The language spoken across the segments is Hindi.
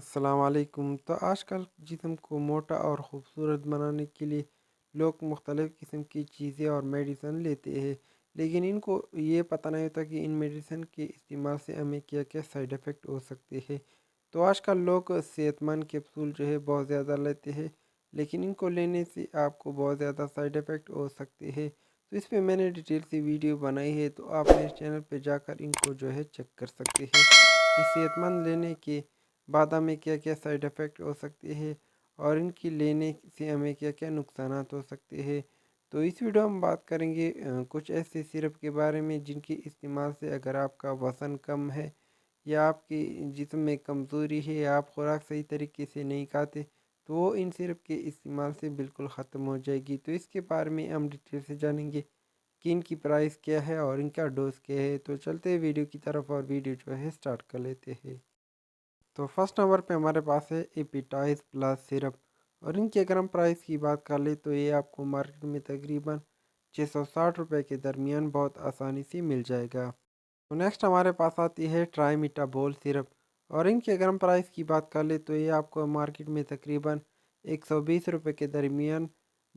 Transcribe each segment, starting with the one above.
अस्सलामुअलैकुम। तो आजकल जिस्म को मोटा और ख़ूबसूरत बनाने के लिए लोग मुख्तलिफ़ किस्म की चीज़ें और मेडिसन लेते हैं, लेकिन इनको ये पता नहीं होता कि इन मेडिसन के इस्तेमाल से हमें क्या क्या साइड इफ़ेक्ट हो सकते हैं। तो आजकल लोग सेहतमंद कैप्सूल जो है बहुत ज़्यादा लेते हैं, लेकिन इनको लेने से आपको बहुत ज़्यादा साइड इफ़ेक्ट हो सकते हैं। तो इस पे मैंने डिटेल से वीडियो बनाई है, तो आप मेरे चैनल पे जाकर इनको जो है चेक कर सकते हैं। इस सेहतमंद लेने के बाद हमें क्या क्या साइड इफ़ेक्ट हो सकते हैं और इनकी लेने से हमें क्या क्या नुकसानात हो सकते हैं। तो इस वीडियो में बात करेंगे कुछ ऐसे सिरप के बारे में जिनके इस्तेमाल से अगर आपका वज़न कम है या आपके जिस्म में कमज़ोरी है या आप खुराक सही तरीके से नहीं खाते, तो वो इन सिरप के इस्तेमाल से बिल्कुल ख़त्म हो जाएगी। तो इसके बारे में हम डिटेल से जानेंगे कि इनकी प्राइस क्या है और इनका डोज क्या है। तो चलते हैं वीडियो की तरफ और वीडियो जो है स्टार्ट कर लेते हैं। तो फर्स्ट नंबर पे हमारे पास है एपिटाइज प्लस सिरप और इनकी अगर हम प्राइस की बात कर ले तो ये आपको मार्केट में तकरीबन 660 रुपये के दरमियान बहुत आसानी से मिल जाएगा। तो नेक्स्ट हमारे पास आती है ट्राइमेटाबोल सिरप और इनकी अगर हम प्राइस की बात कर ले तो ये आपको मार्केट में तकरीबन 120 रुपये के दरमियान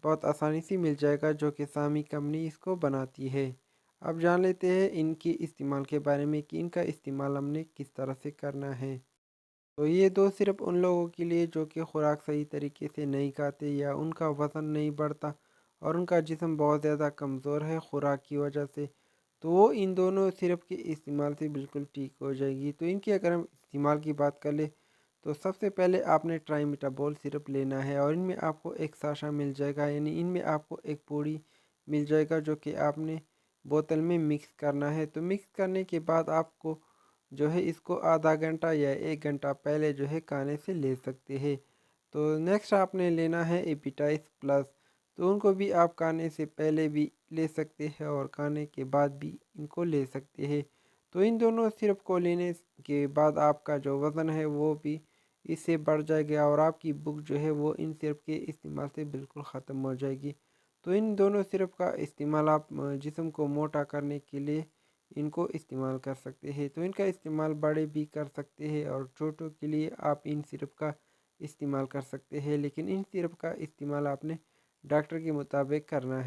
बहुत आसानी से मिल जाएगा, जो कि सामी कंपनी इसको बनाती है। अब जान लेते हैं इनके इस्तेमाल के बारे में कि इनका इस्तेमाल हमने किस तरह से करना है। तो ये दो सिर्फ उन लोगों के लिए जो कि खुराक सही तरीके से नहीं खाते या उनका वज़न नहीं बढ़ता और उनका जिस्म बहुत ज़्यादा कमज़ोर है खुराक की वजह से, तो वो इन दोनों सिरप के इस्तेमाल से बिल्कुल ठीक हो जाएगी। तो इनकी अगर हम इस्तेमाल की बात कर ले तो सबसे पहले आपने ट्राइमेटाबोल सिरप लेना है और इनमें आपको एक साशा मिल जाएगा, यानी इनमें आपको एक पूड़ी मिल जाएगा जो कि आपने बोतल में मिक्स करना है। तो मिक्स करने के बाद आपको जो है इसको आधा घंटा या 1 घंटा पहले जो है खाने से ले सकते हैं। तो नेक्स्ट आपने लेना है एपिटाइज प्लस, तो उनको भी आप खाने से पहले भी ले सकते हैं और खाने के बाद भी इनको ले सकते हैं। तो इन दोनों सिरप को लेने के बाद आपका जो वज़न है वो भी इससे बढ़ जाएगा और आपकी भूख जो है वो इन सिरप के इस्तेमाल से बिल्कुल ख़त्म हो जाएगी। तो इन दोनों सिरप का इस्तेमाल आप जिस्म को मोटा करने के लिए इनको इस्तेमाल कर सकते हैं। तो इनका इस्तेमाल बड़े भी कर सकते हैं और छोटों के लिए आप इन सिरप का इस्तेमाल कर सकते हैं, लेकिन इन सिरप का इस्तेमाल आपने डॉक्टर के मुताबिक करना है।